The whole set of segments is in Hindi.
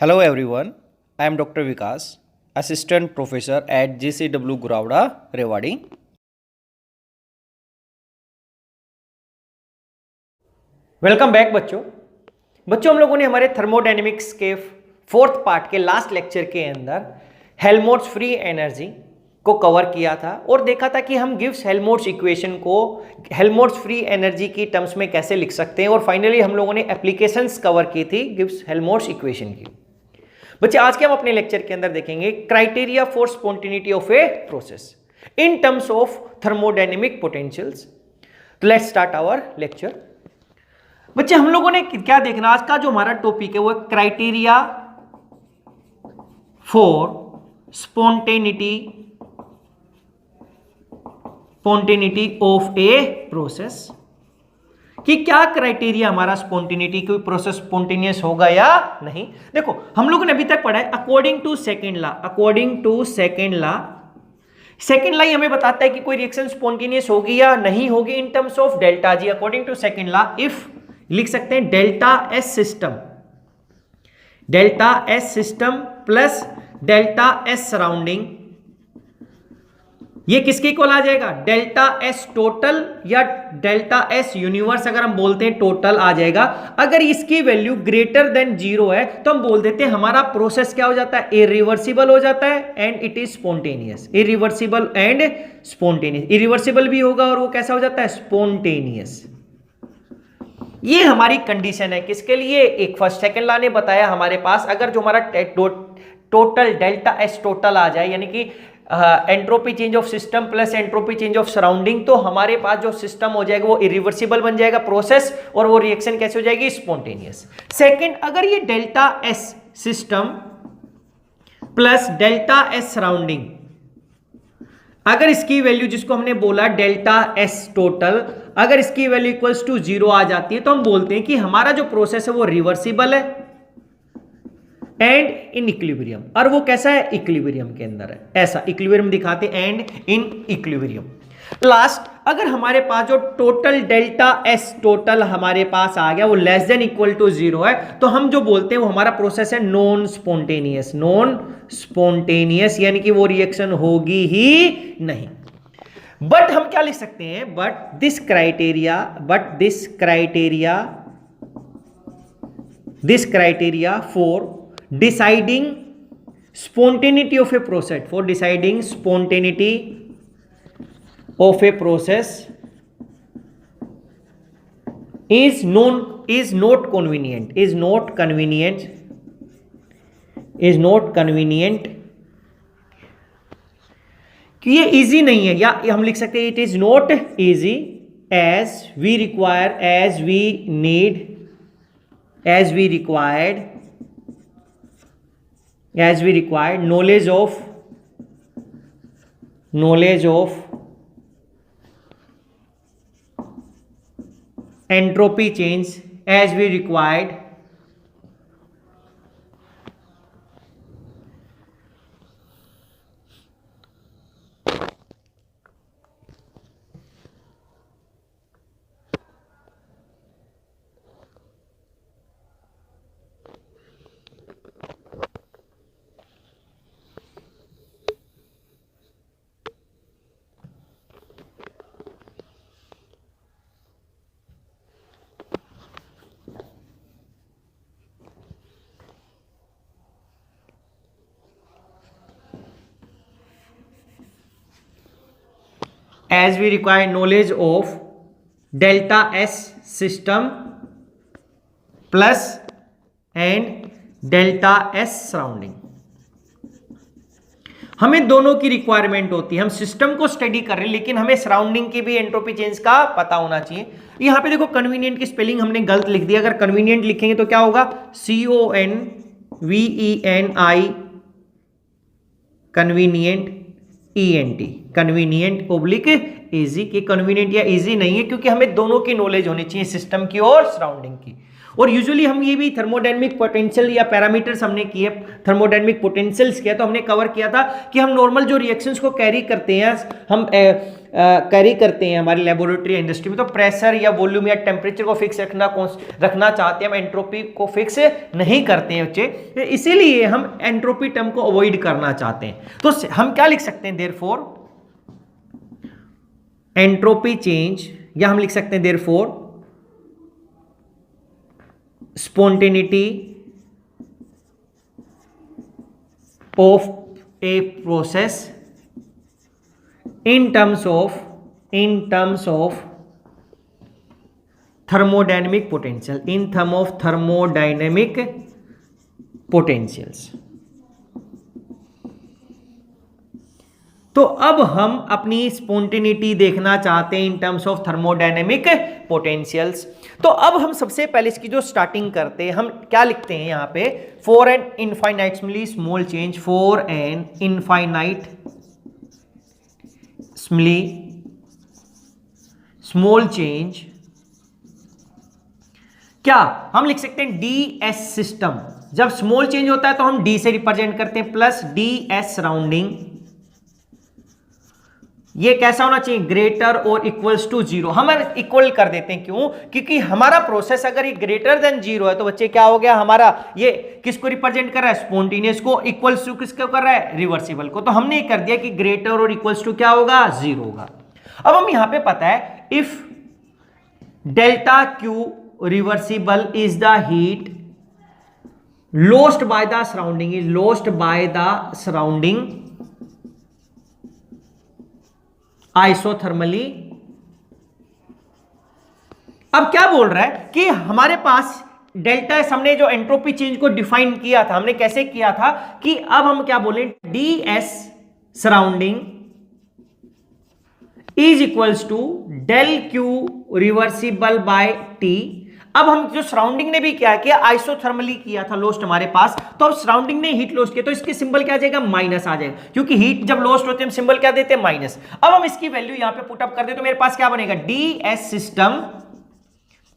Hello everyone, I am Dr. Vikas, Assistant Professor at JCW Guravada, Rewadi. Welcome back बच्चों हम लोगों ने हमारे थर्मोडायनेमिक्स के फोर्थ पार्ट के लास्ट लेक्चर के अंदर हेल्महोल्ट्ज़ फ्री एनर्जी को कवर किया था और देखा था कि हम गिब्स हेल्महोल्ट्ज़ इक्वेशन को हेल्महोल्ट्ज़ फ्री एनर्जी की टर्म्स में कैसे लिख सकते हैं और फाइनली हम लोगों ने एप्लीकेशंस कवर की थी गिब्स हेल्महोल्ट्ज़ इक्वेशन की। बच्चे आज के हम अपने लेक्चर के अंदर देखेंगे criteria for spontaneity of a process in terms of thermodynamic potentials. तो लेट्स स्टार्ट आवर लेक्चर। बच्चे हम लोगों ने क्या देखना, आज का जो हमारा टॉपिक है वो criteria for spontaneity of a process, कि क्या क्राइटेरिया हमारा स्पॉन्टेनिटी, कोई प्रोसेस स्पॉन्टेनियस होगा या नहीं। देखो हम लोगों ने अभी तक पढ़ा है according to second law, second law हमें बताता है कि कोई रिएक्शन स्पॉन्टेनियस होगी या नहीं होगी in terms of delta G. According to second law if लिख सकते हैं delta S system plus delta S surrounding, ये किसके इक्वल आ जाएगा, डेल्टा एस टोटल या डेल्टा एस यूनिवर्स। अगर हम बोलते हैं टोटल आ जाएगा। अगर इसकी वैल्यू ग्रेटर देन 0 है तो हम बोल देते हैं हमारा प्रोसेस क्या हो जाता है, इरिवर्सिबल हो जाता है and it is spontaneous. Irreversible and spontaneous, irreversible भी होगा और वो कैसा हो जाता है, स्पॉन्टेनियस। ये हमारी कंडीशन है किसके लिए, एक फर्स्ट सेकंड लॉ ने बताया हमारे पास अगर जो हमारा टोटल डेल्टा एस टोटल आ जाए, यानी कि entropy change of system plus entropy change of surrounding, तो हमारे पास जो सिस्टम हो जाएगा वो इरिवर्सिबल बन जाएगा प्रोसेस और वो रिएक्शन कैसे हो जाएगी, स्पॉन्टेनियस। सेकंड, अगर ये delta S system plus delta S surrounding, अगर इसकी वैल्यू जिसको हमने बोला डेल्टा एस टोटल, अगर इसकी वैल्यू इक्वल्स टू 0 आ जाती है तो हम बोलते हैं कि हमारा जो प्रोसेस है वो रिवर्सिबल है एंड इन इक्विलिब्रियम। और वो कैसा है, इक्विलिब्रियम के अंदर है, ऐसा इक्विलिब्रियम दिखाते एंड इन इक्विलिब्रियम। लास्ट, अगर हमारे पास जो टोटल डेल्टा एस टोटल हमारे पास आ गया वो लेस देन इक्वल टू 0 है तो हम जो बोलते हैं वो हमारा प्रोसेस है नॉन स्पॉन्टेनियस, यानी कि वो रिएक्शन होगी ही नहीं। बट हम क्या लिख सकते हैं, but this criteria for deciding spontaneity of a process, for deciding spontaneity of a process is not convenient कि ये easy नहीं है, या हम लिख सकते हैं it is not easy as we required knowledge of entropy change as we required knowledge of delta S system plus and delta S surrounding। हमें दोनों की रिक्वायरमेंट होती है, हम सिस्टम को स्टडी कर रहे हैं लेकिन हमें सराउंडिंग की भी एंट्रोपी चेंज का पता होना चाहिए। यहां पे देखो कन्वीनियंट की स्पेलिंग हमने गलत लिख दिया, अगर कन्वीनियंट लिखेंगे तो क्या होगा, CONVENI convenient ENT, convenient oblique easy. कि कन्वीनियंट या इजी नहीं है क्योंकि हमें दोनों की नॉलेज होनी चाहिए, सिस्टम की और सराउंडिंग की। और यूजुअली हम ये भी थर्मोडायनेमिक पोटेंशियल या पैरामीटर्स हमने किए, थर्मोडायनेमिक पोटेंशियल्स किया, तो हमने कवर किया था कि हम नॉर्मल जो रिएक्शंस को कैरी करते हैं, हम कैरी करते हैं हमारी लेबोरेटरी इंडस्ट्री में, तो प्रेशर या वॉल्यूम या टेम्परेचर को फिक्स रखना चाहते हैं, हम एंट्रोपी को फिक्स नहीं करते हैं बच्चे, इसीलिए हम एंट्रोपी टर्म को अवॉइड करना चाहते हैं। तो हम क्या लिख सकते हैं, देयरफॉर एंट्रोपी चेंज, या हम लिख सकते हैं therefore spontaneity of a process in terms of thermodynamic potential, in terms of thermodynamic potentials। तो अब हम अपनी स्पॉन्टेनिटी देखना चाहते हैं इन टर्म्स ऑफ थर्मोडायनेमिक पोटेंशियल्स। तो अब हम सबसे पहले इसकी जो स्टार्टिंग करते हैं, हम क्या लिखते हैं यहां पे, for an infinitely small change, for an infinite small change, क्या हम लिख सकते हैं डी एस सिस्टम। जब स्मॉल चेंज होता है तो हम डी से रिप्रेजेंट करते हैं, प्लस डी एस सराउंडिंग, ये कैसा होना चाहिए, ग्रेटर और इक्वल्स टू जीरो। हम इक्वल कर देते हैं, क्यों, क्योंकि हमारा प्रोसेस अगर ये ग्रेटर देन जीरो है तो बच्चे क्या हो गया, हमारा ये किसको रिप्रेजेंट कर रहा है, स्पॉन्टेनियस को, इक्वल्स टू किसको कर रहा है, रिवर्सिबल को। तो हमने ये कर दिया कि ग्रेटर और इक्वल्स टू क्या होगा, जीरो होगा। अब हम यहां पे पता है if delta Q reversible is the heat lost by the surrounding, is lost by the surrounding isothermally। अब क्या बोल रहा है कि हमारे पास डेल्टा एस, हमने जो एंट्रोपी चेंज को डिफाइन किया था, हमने कैसे किया था कि अब हम क्या बोले, d s surrounding is equals to del Q reversible by T. अब हम जो सराउंडिंग ने भी क्या किया, आइसोथर्मली किया था लोस्ट हमारे पास, तो अब सराउंडिंग ने हीट लॉस्ट किया तो इसके सिंबल क्या आ जाएगा, माइनस आ जाएगा, क्योंकि हीट जब लॉस्ट होते हैं हम सिंबल क्या देते हैं, माइनस। अब हम इसकी वैल्यू यहां पे पुट अप कर दे तो मेरे पास क्या बनेगा, D S system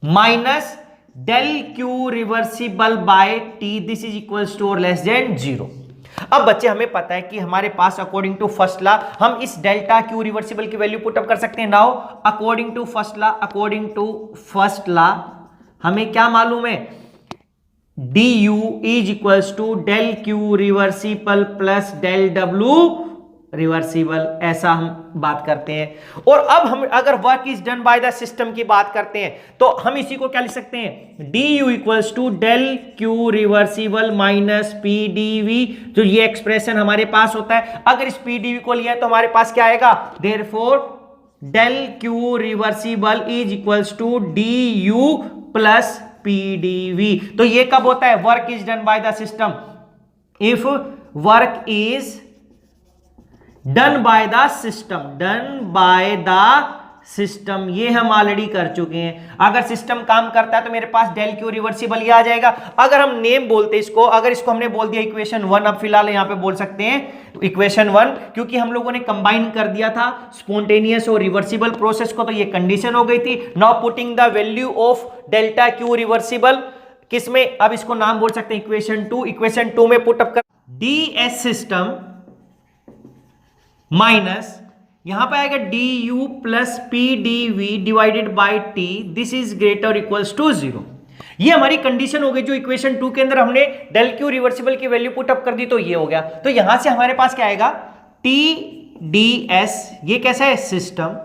minus del Q reversible by T, this is equals to और लेस देन जीरो। अब बच्चे हमें पता है कि हमारे पास अकॉर्डिंग टू फर्स्ट लॉ हम इस डेल्टा क्यू रिवर्सिबल की वैल्यू पुट अप कर सकते हैं। Now according to first law हमें क्या मालूम है, D U is equals to del Q reversible plus del W reversible, ऐसा हम बात करते हैं। और अब हम अगर work is done by the system की बात करते हैं तो हम इसी को क्या लिख सकते हैं, D U equals to del Q reversible minus P D V. जो ये एक्सप्रेशन हमारे पास होता है, अगर इस पी डी वी को लिया तो हमारे पास क्या आएगा, therefore del Q reversible is equals to D U plus PDV. तो ये कब होता है, work is done by the system, if work is done by the system, ये हम ऑलरेडी कर चुके हैं। अगर सिस्टम काम करता है तो मेरे पास डेल क्यू रिवर्सिबल ये आ जाएगा। अगर हम नेम बोलते इसको, अगर इसको हमने बोल दिया इक्वेशन 1, अब फिलहाल यहां पे बोल सकते हैं इक्वेशन 1, क्योंकि हम लोगों ने कंबाइन कर दिया था स्पॉन्टेनियस और रिवर्सिबल प्रोसेस को, तो ये कंडीशन हो गई थी। Now putting the value of delta Q reversible किसमें, अब इसको नाम बोल सकते हैं इक्वेशन 2। इक्वेशन 2 में पुट अप कर डी एस सिस्टम माइनस यहां पे आएगा D U plus P D V divided by T, this is greater equals to zero. ये हमारी कंडीशन हो गई जो इक्वेशन 2 के अंदर हमने डेल क्यू रिवर्सिबल की वैल्यू पुट अप कर दी, तो ये हो गया। तो यहां से हमारे पास क्या आएगा, टी डी एस, ये कैसा है, system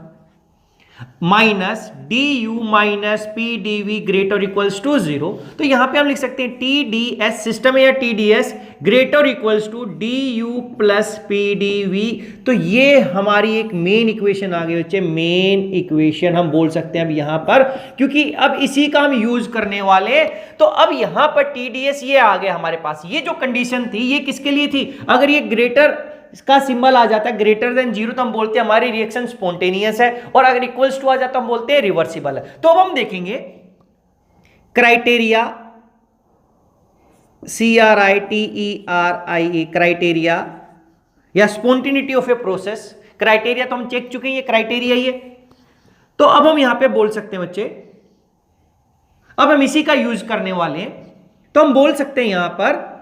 minus D U minus P D V greater equals to zero. तो यहां पे हम लिख सकते हैं टी डी एस सिस्टम है या T D S greater equals to D U plus P D V. तो ये हमारी एक मेन इक्वेशन आ गई बच्चे, मेन इक्वेशन हम बोल सकते हैं अब यहां पर, क्योंकि अब इसी का हम यूज करने वाले। तो अब यहां पर टी डी एस ये आ गया हमारे पास। ये जो कंडीशन थी ये किसके लिए थी, अगर ये ग्रेटर इसका सिंबल आ जाता है ग्रेटर देन जीरो तो हम बोलते हैं हमारी रिएक्शन स्पॉन्टेनियस है, और अगर इक्वल्स टू आ जाता है तो हम बोलते हैं रिवर्सिबल है। तो अब हम देखेंगे क्राइटेरिया, CRITERIA, क्राइटेरिया या spontaneity of a process. Criteria तो हम चेक चुके हैं, ये क्राइटेरिया ही है। तो अब हम यहां पे बोल सकते हैं बच्चे, अब हम इसी का यूज करने वाले हैं, तो हम बोल सकते हैं यहां पर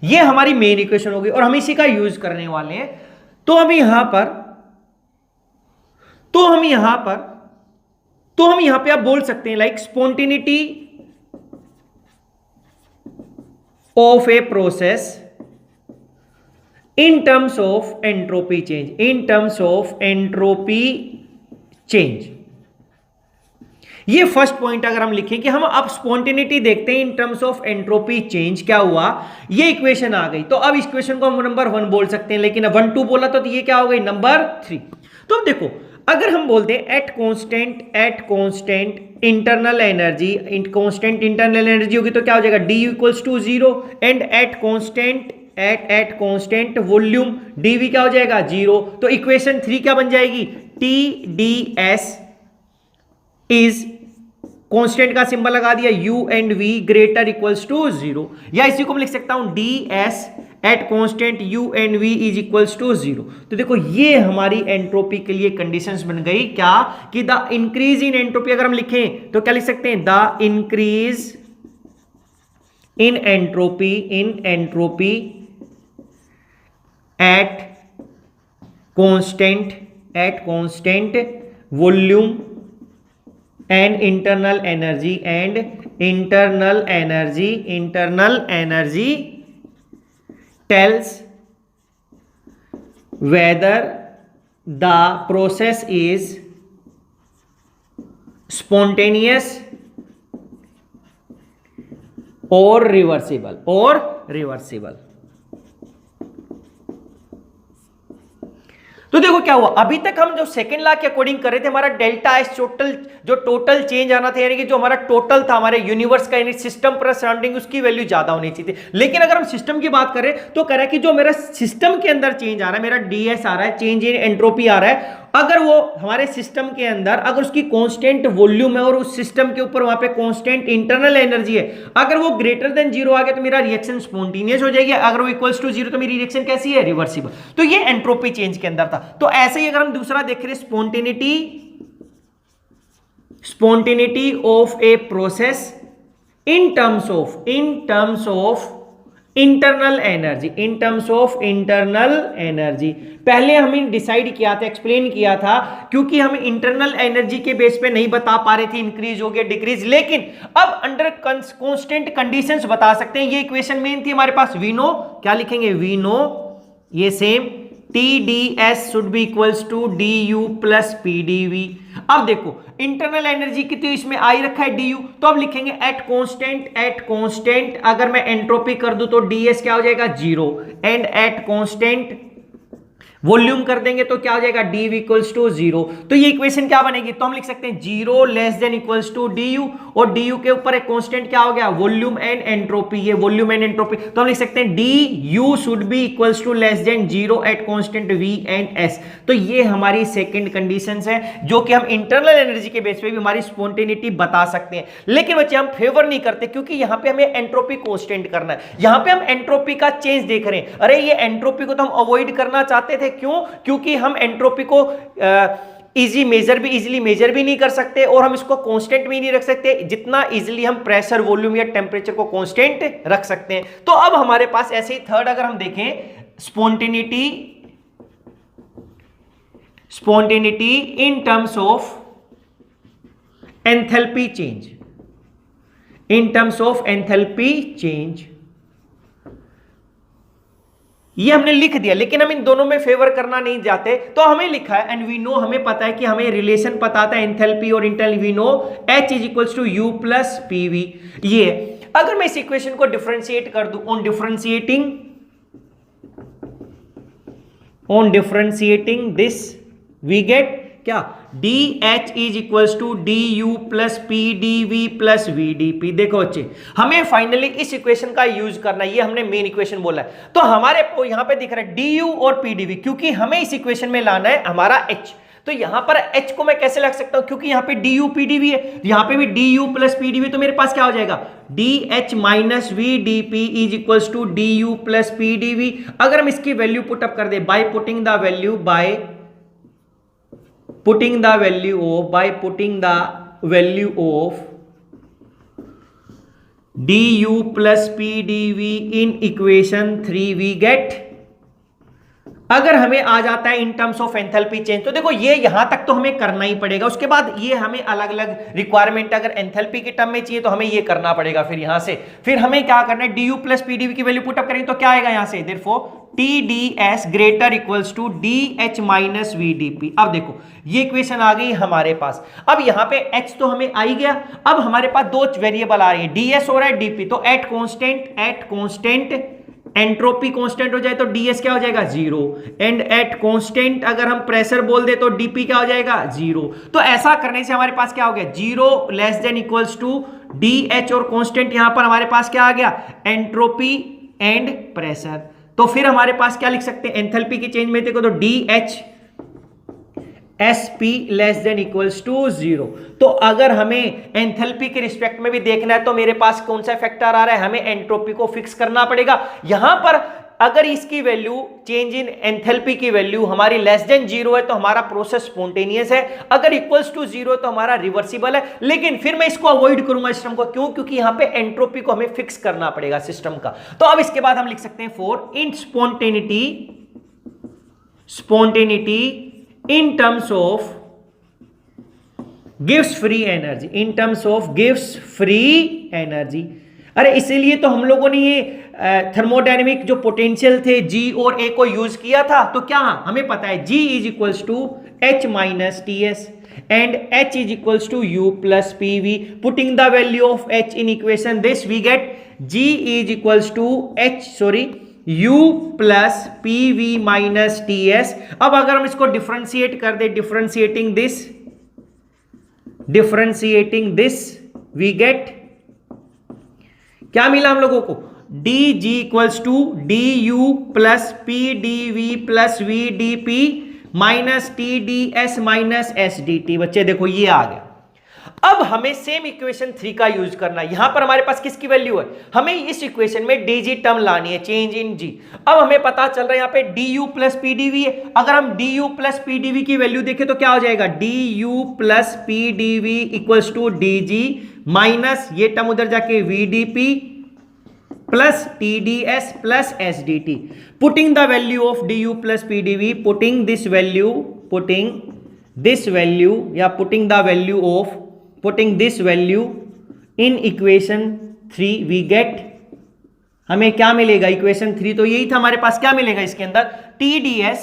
ये हमारी मेन इक्वेशन होगी और हम इसी का यूज करने वाले हैं। तो हम यहां पर तो हम यहां पे आप बोल सकते हैं like spontaneity of a process in terms of entropy change। ये फर्स्ट पॉइंट अगर हम लिखें कि हम अब स्पॉन्टेनिटी देखते हैं इन टर्म्स ऑफ एंट्रोपी चेंज, क्या हुआ, ये इक्वेशन आ गई। तो अब इस इक्वेशन को हम नंबर 1 बोल सकते हैं, लेकिन 1 2 बोला तो ये क्या हो गई, नंबर 3। तो अब देखो, अगर हम बोलते हैं एट कांस्टेंट इंटरनल एनर्जी होगी तो क्या हो जाएगा, D equals to 0 and at constant volume DV क्या हो जाएगा, 0। तो इक्वेशन 3 क्या बन जाएगी, T D S is constant का सिंबल लगा दिया, U and V greater equals to 0, या इसी को मैं लिख सकता हूं D S at constant U and V is equals to 0। तो देखो ये हमारी एंट्रोपी के लिए कंडीशंस बन गई, क्या कि द इंक्रीज इन एंट्रोपी अगर हम लिखें तो क्या लिख सकते हैं, the increase in entropy eight constant volume and internal energy tells whether the process is spontaneous or reversible। तो देखो क्या हुआ, अभी तक हम जो सेकंड लॉ के अकॉर्डिंग कर रहे थे, हमारा डेल्टा एस टोटल चेंज आना था, यानी कि जो हमारा टोटल था हमारे यूनिवर्स का, यानी सिस्टम पर सराउंडिंग, उसकी वैल्यू ज्यादा होनी चाहिए थी। लेकिन अगर हम सिस्टम की बात करें तो कह रहा है कि जो मेरा सिस्टम के अंदर चेंज आ रहा है, मेरा डीएस आ रहा है, चेंज इन एंट्रोपी आ रहा है, अगर वो हमारे सिस्टम के अंदर अगर उसकी कांस्टेंट वॉल्यूम है और उस सिस्टम के ऊपर वहां पे कांस्टेंट इंटरनल एनर्जी है, अगर वो ग्रेटर देन 0 आ गया तो मेरा रिएक्शन स्पॉन्टेनियस हो जाएगी, अगर वो इक्वल्स टू 0 तो मेरी रिएक्शन कैसी है, रिवर्सिबल। तो ये एंट्रोपी चेंज के अंदर था। तो ऐसे ही अगर हम दूसरा देख रहे spontaneity of a process in terms of internal energy, पहले हमें डिसाइड किया था, एक्सप्लेन किया था, क्योंकि हम इंटरनल एनर्जी के बेस पे नहीं बता पा रहे थे इंक्रीज हो गया डिक्रीज, लेकिन अब अंडर कांस्टेंट कंडीशंस बता सकते हैं। ये इक्वेशन मेन थी हमारे पास, वी नो, क्या लिखेंगे, वी नो, ये same TDS should be equals to DU plus PdV। अब देखो इंटरनल एनर्जी कितनी इसमें आई रखा है DU, तो अब लिखेंगे एट कांस्टेंट अगर मैं एंट्रोपी कर दूं तो DS क्या हो जाएगा, 0, एंड एट कांस्टेंट वॉल्यूम कर देंगे तो क्या हो जाएगा, dV इक्वल्स टू 0। तो ये इक्वेशन क्या बनेगी, तो हम लिख सकते हैं 0 less than equals to DU, और DU के ऊपर एक कांस्टेंट क्या हो गया, वॉल्यूम एंड एंट्रोपी, ये वॉल्यूम एंड एंट्रोपी, तो हम लिख सकते हैं DU should be equals to less than 0 at constant V and S। तो ये हमारी सेकंड कंडीशंस है, जो कि हम इंटरनल एनर्जी के बेस पे भी हमारी स्पॉन्टेनिटी बता सकते हैं। लेकिन बच्चे हम फेवर नहीं करते, क्योंकि यहां पे हमें एंट्रोपी कांस्टेंट करना है, यहां पे हम एंट्रोपी का चेंज देख रहे हैं। अरे ये एंट्रोपी को तो हम अवॉइड करना चाहते थे, क्यों, क्योंकि हम एंट्रोपी को इजीली मेजर भी नहीं कर सकते और हम इसको कांस्टेंट भी नहीं रख सकते, जितना इजीली हम प्रेशर, वॉल्यूम या टेम्परेचर को कांस्टेंट रख सकते हैं। तो अब हमारे पास ऐसे ही थर्ड अगर हम देखें, spontaneity in terms of enthalpy change, ये हमने लिख दिया, लेकिन हम इन दोनों में फेवर करना नहीं चाहते, तो हमें लिखा है एंड वी नो, हमें पता है कि हमें रिलेशन पता था एंथैल्पी और internal, we know H is equals to U plus PV। ये अगर मैं इस इक्वेशन को डिफरेंशिएट कर दूं, on differentiating this we get क्या, DH is equals to DU plus PdV plus VdP। देखो बच्चे, हमें फाइनली इस इक्वेशन का यूज करना है, ये हमने मेन इक्वेशन बोला है। तो हमारे यहां पे दिख रहा है DU और PdV, क्योंकि हमें इस इक्वेशन में लाना है हमारा H। तो यहां पर H को मैं कैसे लिख सकता हूं, क्योंकि यहां पे du pdv है, यहां पे भी du प्लस pdv, तो मेरे पास क्या हो जाएगा dH minus vdp is equals to du plus pdv। अगर हम इसकी वैल्यू पुटअप कर दे by putting the value of du plus pdv in equation 3 we get, अगर हमें आ जाता है in terms of enthalpy change, तो देखो ये यहां तक तो हमें करना ही पड़ेगा, उसके बाद ये हमें अलग अलग रिक्वायरमेंट अगर एंथैल्पी के टर्म में चाहिए तो हमें ये करना पड़ेगा। फिर यहां से फिर हमें क्या करना है, du प्लस pdv की वैल्यू पुटअप करेंगे तो क्या आएगा यहां से, therefore TDS greater equals to DH minus VDP। अब देखो ये इक्वेशन आ गई हमारे पास। अब यहां पे H तो हमें आ ही गया, अब हमारे पास दो वेरिएबल आ रही है, DS हो रहा है DP, तो एट कांस्टेंट एंट्रोपी कांस्टेंट हो जाए तो ds क्या हो जाएगा 0, एंड एट कांस्टेंट अगर हम प्रेशर बोल दे तो dp क्या हो जाएगा 0। तो ऐसा करने से हमारे पास क्या हो गया 0 less than equals to dh, और कांस्टेंट यहां पर हमारे पास क्या आ गया एंट्रोपी एंड प्रेशर। तो फिर हमारे पास क्या लिख सकते हैं, एंथैल्पी की चेंज में देखो तो dH SP less than equals to 0। तो अगर हमें एंथैल्पी के रिस्पेक्ट में भी देखना है तो मेरे पास कौन सा फैक्टर आ रहा है, हमें एंट्रोपी को फिक्स करना पड़ेगा। यहां पर अगर इसकी वैल्यू चेंज इन एंथैल्पी की वैल्यू हमारी लेस देन 0 है तो हमारा प्रोसेस स्पॉन्टेनियस है, अगर इक्वल्स टू 0 तो हमारा रिवर्सिबल है। लेकिन फिर मैं इसको अवॉइड करूंगा सिस्टम को, क्यों, क्योंकि यहां पे एंट्रोपी को हमें फिक्स करना पड़ेगा सिस्टम का। तो अब इसके बाद हम लिख सकते हैं for in spontaneity in terms of gives free energy, in terms of gives free energy। अरे इसीलिए तो हम लोगों ने ये थर्मोडायनेमिक जो पोटेंशियल थे G और A को यूज किया था। तो क्या हमें पता है G is equals to H minus TS and H is equals to U plus PV। Putting the value of H in equation this we get G is equals to U plus PV minus TS। अब अगर हम इसको डिफरेंशिएट कर दे, डिफरेंशिएटिंग दिस वी गेट क्या मिला हम लोगों को DG equals to DU plus PDV plus VDP minus TDS minus SDT। बच्चे देखो ये आ गया। अब हमें सेम इक्वेशन 3 का यूज करना है। यहां पर हमारे पास किसकी वैल्यू है, हमें इस इक्वेशन में DG टर्म लानी है, चेंज इन G। अब हमें पता चल रहा है यहां पे DU प्लस PDV है, अगर हम DU प्लस PDV की वैल्यू देखें तो क्या हो जाएगा DU plus PDV equals to DG minus ये टर्म उधर जाके VDP plus TDS plus SDT। Putting the value of DU plus PDV, putting this value in equation 3 we get, हमें क्या मिलेगा इक्वेशन 3 तो यही था हमारे पास, क्या मिलेगा इसके अंदर TDS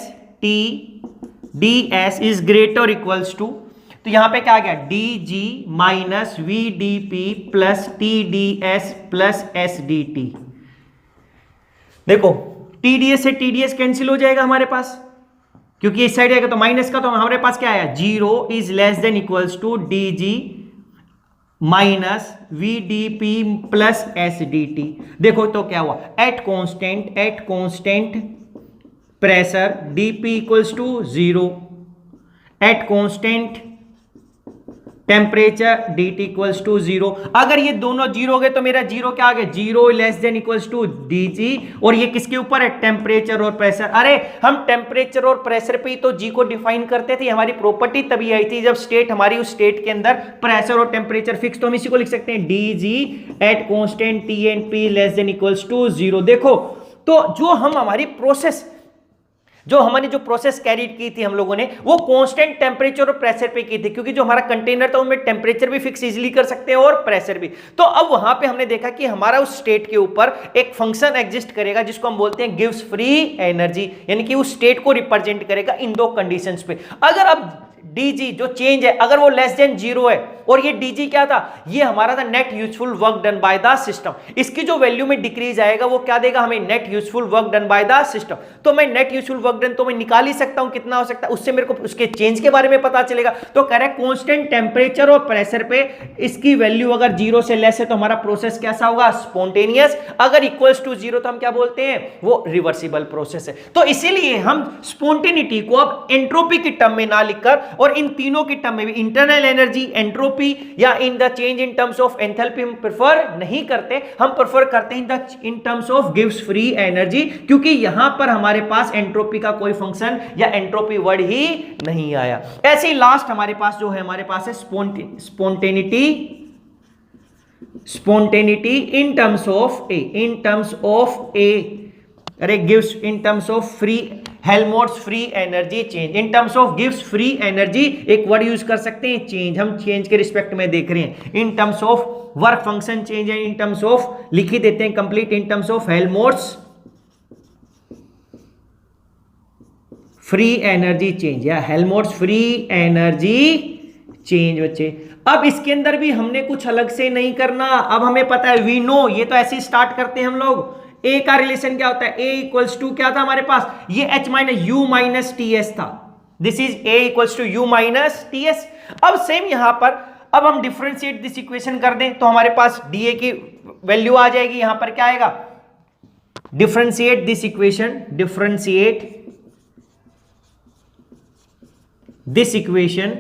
is greater equals to, तो यहां पे क्या आ गया DG minus VDP plus TDS plus SDT। देखो TDS से TDS कैंसिल हो जाएगा हमारे पास, क्योंकि इस साइड आएगा तो माइनस का, तो हमारे पास क्या आया 0 is less than equals to DG minus VDP plus SDT। देखो तो क्या हुआ at constant pressure DP equals to 0, at constant temperature DT equals to 0। अगर ये दोनों 0 हो गए तो मेरा 0 क्या आ गया 0 less than equals to DG, और ये किसके ऊपर है टेम्परेचर और प्रेशर। अरे हम टेम्परेचर और प्रेशर पे ही तो G को डिफाइन करते थे, हमारी प्रॉपर्टी तभी आई थी जब स्टेट हमारी उस स्टेट के अंदर प्रेशर और टेम्परेचर फिक्स, तो हम इसी को लिख सकते हैं DG at constant T and P less than equals to 0। देखो तो जो हमारी जो प्रोसेस कैरीड की थी हम लोगों ने वो कांस्टेंट टेम्परेचर और प्रेशर पे की थी, क्योंकि जो हमारा कंटेनर था उनमें टेम्परेचर भी फिक्स इजीली कर सकते हैं और प्रेशर भी। तो अब वहां पे हमने देखा कि हमारा उस स्टेट के ऊपर एक फंक्शन एग्जिस्ट करेगा जिसको हम बोलते हैं गिव्स फ्री एनर्जी, यानी कि उस स्टेट को रिप्रेजेंट करेगा इन दो कंडीशंस पे। अगर अब DG जो चेंज है अगर वो लेस देन 0 है और ये डीजी क्या था, ये हमारा था net useful work done by the system. इसकी जो वैल्यू में डिक्रीज आएगा वो क्या देगा हमें, net useful work done by the system. तो मैं नेट यूजफुल वर्क डन तो मैं निकाल ही सकता हूं कितना हो सकता है, उससे मेरे को उसके चेंज के बारे में पता चलेगा। तो कह रहा है कांस्टेंट टेम्परेचर और प्रेशर पे इसकी वैल्यू अगर 0 से लेस है तो हमारा प्रोसेस कैसा होगा, स्पॉन्टेनियस। अगर इक्वल्स टू 0 तो हम क्या बोलते हैं, वो रिवर्सिबल प्रोसेस है। तो इसीलिए हम स्पॉन्टेनिटी को अब एंट्रोपी की टर्म में ना लिखकर और इन तीनों की टर्म में भी, इंटरनल एनर्जी, एंट्रोपी या in the change in terms of enthalpy, हम प्रेफर नहीं करते। हम प्रेफर करते हैं इन terms of gives free energy, क्योंकि यहां पर हमारे पास एंट्रोपी का कोई फंक्शन या एंट्रोपी वर्ड ही नहीं आया। ऐसे ही लास्ट हमारे पास जो है, हमारे पास है स्पॉन्टेनिटी इन टर्म्स ऑफ ए, अरे gives in terms of free, Helmholtz free energy change. In terms of gives free energy एक वर्ड यूज कर सकते हैं, चेंज। हम चेंज के रिस्पेक्ट में देख रहे हैं। इन terms of work function change है, इन टर्म्स ऑफ लिख ही देते हैं complete, in terms of Helmholtz free energy change या हेल्महोल्ट्ज फ्री एनर्जी चेंज। बच्चे अब इसके अंदर भी हमने कुछ अलग से नहीं करना। अब हमें पता है, वी नो, ये तो ऐसे ही स्टार्ट करते हैं हम लोग। ए का रिलेशन क्या होता है, ए इक्वल्स टू क्या था हमारे पास, ये H minus U minus T S था। This is A equals to U minus T S. अब सेम यहां पर अब हम डिफरेंशिएट दिस इक्वेशन कर दें तो हमारे पास डी ए की वैल्यू आ जाएगी। यहां पर क्या आएगा, differentiate this equation, differentiate this equation,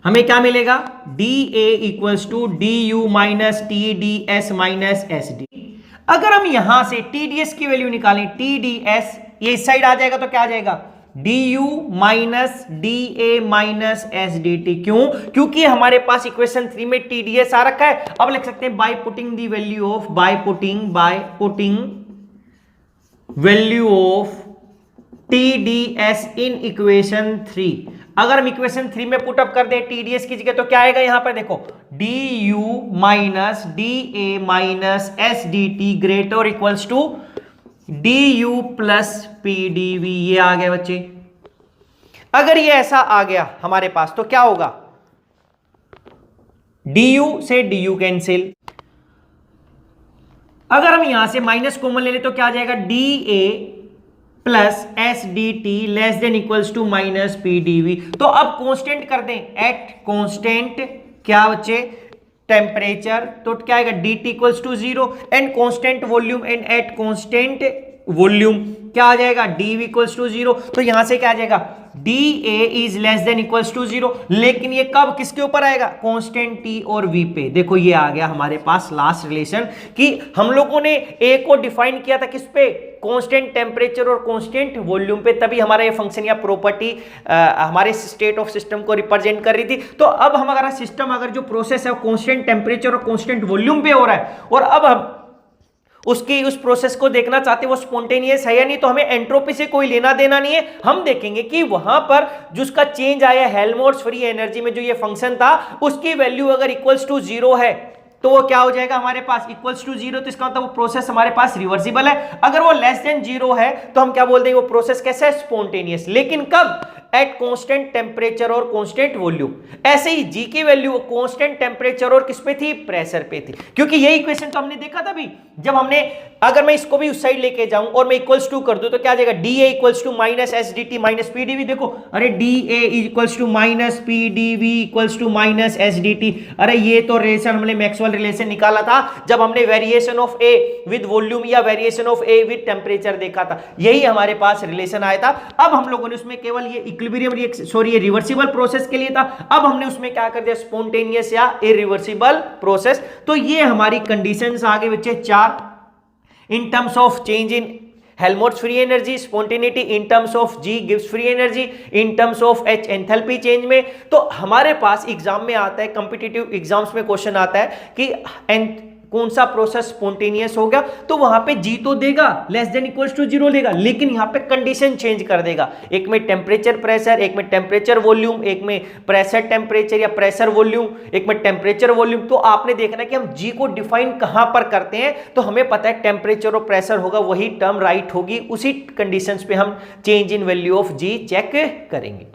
हमें क्या मिलेगा, D A equals to D U minus T D S minus S D. अगर हम यहां से टी डी एस की वैल्यू निकालें, टी डी एस ये इस साइड आ जाएगा तो क्या आ जाएगा, D U minus D A minus S D T. क्यों, क्योंकि हमारे पास इक्वेशन 3 में टी डी एस आ रखा है। अब लिख सकते हैं by putting the value of, by putting value of T D S in equation 3। अगर हम इक्वेशन 3 में पुट अप कर दें टीडीएस की जगह तो क्या आएगा, यहां पर देखो, D U minus D A minus S D T greater equals to D U plus P D V. ये आ गया बच्चे। अगर ये ऐसा आ गया हमारे पास तो क्या होगा, डी यू से डी यू कैंसिल। अगर हम यहां से माइनस कॉमन ले ले तो क्या आ जाएगा, D A plus S D T less than equals to minus P D V. तो अब कांस्टेंट कर दें, एट कांस्टेंट क्या बच्चे, टेम्परेचर, तो क्या आएगा, D T equals to 0 and constant volume, and at constant volume क्या आ जाएगा, डी वी इक्वल्स टू 0। तो यहां से क्या आ जाएगा, D A is less than equals to 0। लेकिन ये कब किसके ऊपर आएगा, कांस्टेंट टी और वी पे। देखो ये आ गया हमारे पास लास्ट रिलेशन कि हम लोगों ने ए को डिफाइन किया था किस पे, कांस्टेंट टेम्परेचर और कांस्टेंट वॉल्यूम पे, तभी हमारा ये फंक्शन या प्रॉपर्टी हमारे स्टेट ऑफ सिस्टम को रिप्रेजेंट कर रही थी। तो अब हमारा सिस्टम अगर जो प्रोसेस है वो कांस्टेंट टेम्परेचर और कांस्टेंट वॉल्यूम पे हो रहा है और अब हम उसकी उस प्रोसेस को देखना चाहते हैं वो स्पॉन्टेनियस है या नहीं, तो हमें एंट्रोपी से कोई लेना देना नहीं है। हम देखेंगे कि वहां पर जो उसका चेंज आया हेल्महोल्ट्ज फ्री एनर्जी में जो ये फंक्शन था उसकी वैल्यू अगर इक्वल्स टू 0 है तो वो क्या हो जाएगा हमारे पास, इक्वल्स टू 0। तो इसका मतलब वो प्रोसेस हमारे पास रिवर्सिबल है। अगर वो लेस देन 0 है तो हम क्या बोल देंगे, वो प्रोसेस कैसा है, स्पॉन्टेनियस। लेकिन कब, एट कांस्टेंट टेम्परेचर और कांस्टेंट वॉल्यूम। ऐसे ही जी की वैल्यू कांस्टेंट टेम्परेचर और किस पे थी, प्रेशर पे थी। क्योंकि यही इक्वेशन तो हमने देखा था भी, जब हमने, अगर मैं इसको भी उस साइड लेके जाऊं और मैं इक्वल्स टू कर दूं तो क्या आ जाएगा, D A equals to minus S D T minus P D V. देखो, अरे D A equals to minus P D V equals to minus S D T. अरे ये तो रिलेशन हमने मैक्सवेल रिलेशन निकाला था जब हमने variation of A with volume या variation of A with temperature देखा था, यही हमारे पास रिलेशन आया था। अब हम लोगों ने उसमें केवल ये इक्विलिब्रियम ये रिवर्सिबल प्रोसेस के लिए था, अब हमने उसमें क्या कर दिया, स्पॉन्टेनियस या इरिवर्सिबल प्रोसेस। तो ये हमारी कंडीशंस आ गई बच्चे 4, in terms of change in Helmholtz free energy, spontaneity, in terms of G गिव्स free energy, in terms of H enthalpy change में। तो हमारे पास एग्जाम में आता है, कॉम्पिटिटिव एग्जाम्स में क्वेश्चन आता है कि कौन सा प्रोसेस स्पॉन्टेनियस हो गया, तो वहां पे जी तो देगा, लेस देन इक्वल्स टू 0 देगा, लेकिन यहां पे कंडीशन चेंज कर देगा। एक में टेम्परेचर प्रेशर, एक में टेम्परेचर वॉल्यूम, एक में प्रेशर टेम्परेचर या प्रेशर वॉल्यूम, एक में टेम्परेचर वॉल्यूम। तो आपने देखना कि हम जी को डिफाइन कहां पर करते हैं, तो हमें पता है टेम्परेचर और प्रेशर होगा, वही टर्म राइट होगी, उसी कंडीशंस पे हम change in value of G check करेंगे।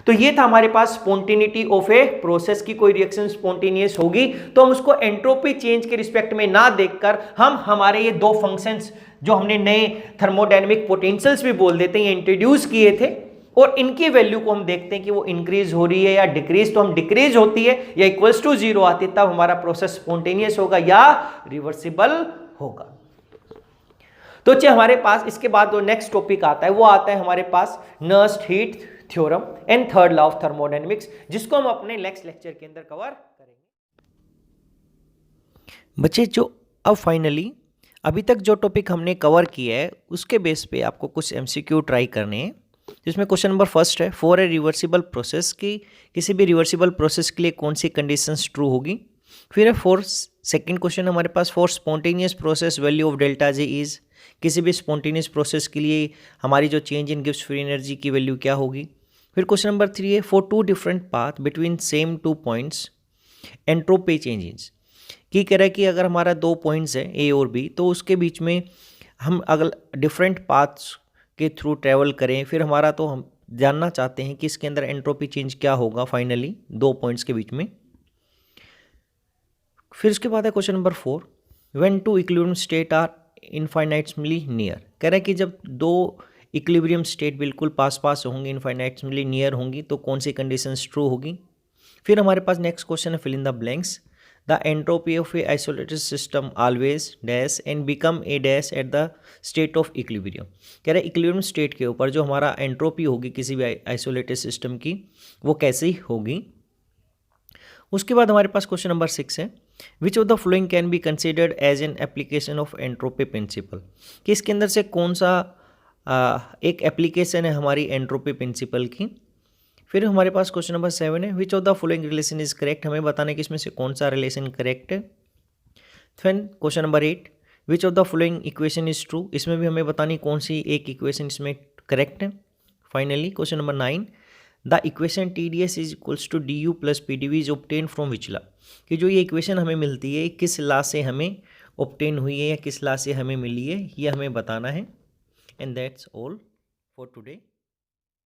तो ये था हमारे पास स्पॉन्टेनिटी ऑफ ए प्रोसेस की कोई रिएक्शन स्पॉन्टेनियस होगी तो हम उसको एंट्रोपी चेंज के रिस्पेक्ट में ना देखकर हम हमारे ये दो फंक्शंस जो हमने नए थर्मोडायनेमिक पोटेंशियल्स भी बोल देते हैं इंट्रोड्यूस किए थे और इनकी वैल्यू को हम देखते हैं कि वो इंक्रीज हो रही है या डिक्रीज, तो हम डिक्रीज होती है या इक्वल्स टू जीरो आती है तब हमारा प्रोसेस स्पॉन्टेनियस होगा या रिवर्सिबल होगा। तो चलिए हमारे पास इसके बाद जो नेक्स्ट टॉपिक आता है वो आता है हमारे पास Nernst heat theorem and third law of thermodynamics, जिसको हम अपने नेक्स्ट लेक्चर के अंदर कवर करेंगे। बच्चे जो अब फाइनली अभी तक जो टॉपिक हमने कवर किया है उसके बेस पे आपको कुछ एमसीक्यू ट्राई करने हैं, जिसमें क्वेश्चन नंबर फर्स्ट है फॉर ए रिवर्सिबल प्रोसेस की किसी भी रिवर्सिबल प्रोसेस के लिए कौन सी कंडीशंस ट्रू होगी। फिर है फॉर सेकंड क्वेश्चन हमारे पास for spontaneous process value of delta J is, किसी भी स्पॉन्टेनियस प्रोसेस के लिए हमारी जो change in Gibbs free energy की वैल्यू क्या होगी। फिर क्वेश्चन नंबर 3 है for two different path between same two points entropy changes, कि कह रहा है कि अगर हमारा दो पॉइंट्स है ए और बी तो उसके बीच में हम अगर डिफरेंट पाथ्स के थ्रू ट्रैवल करें फिर हमारा तो हम जानना चाहते हैं कि इसके अंदर एंट्रोपी चेंज क्या होगा फाइनली दो पॉइंट्स के बीच में। फिर उसके बाद है question number 4 when two equilibrium state are infinitely near, कह रहा है कि जब दो इक्विलिब्रियम स्टेट बिल्कुल पास पास होंगी इनफाइनाइटली नियर होंगी तो कौन सी कंडीशंस ट्रू होगी। फिर हमारे पास नेक्स्ट क्वेश्चन है fill in the blanks the entropy of a isolated system always dash and become a dash at the state of equilibrium, कह रहा है इक्विलिब्रियम स्टेट के ऊपर जो हमारा एंट्रोपी होगी किसी भी आइसोलेटेड सिस्टम की वो कैसी होगी। उसके बाद हमारे पास क्वेश्चन नंबर 6 है which of the following can be considered as an application of entropy principle, कि इसके अंदर से कौन सा एक एप्लीकेशन है हमारी एंट्रोपी प्रिंसिपल की। फिर हमारे पास क्वेश्चन नंबर 7 है which of the following relation is correct, हमें बताने कि इसमें से कौन सा रिलेशन करेक्ट है। फिर question number 8 which of the following equation is true, इसमें भी हमें बतानी कौन सी एक इक्वेशन इसमें करेक्ट है। Finally question number 9 the equation TdS is equals to du plus PdV is obtain from which law, कि जो ये इक्वेशन हमें मिलती है किस लॉ से हमें ऑब्टेन हुई है या किस लॉ से हमें मिली है ये हमें बताना है। And that's all for today.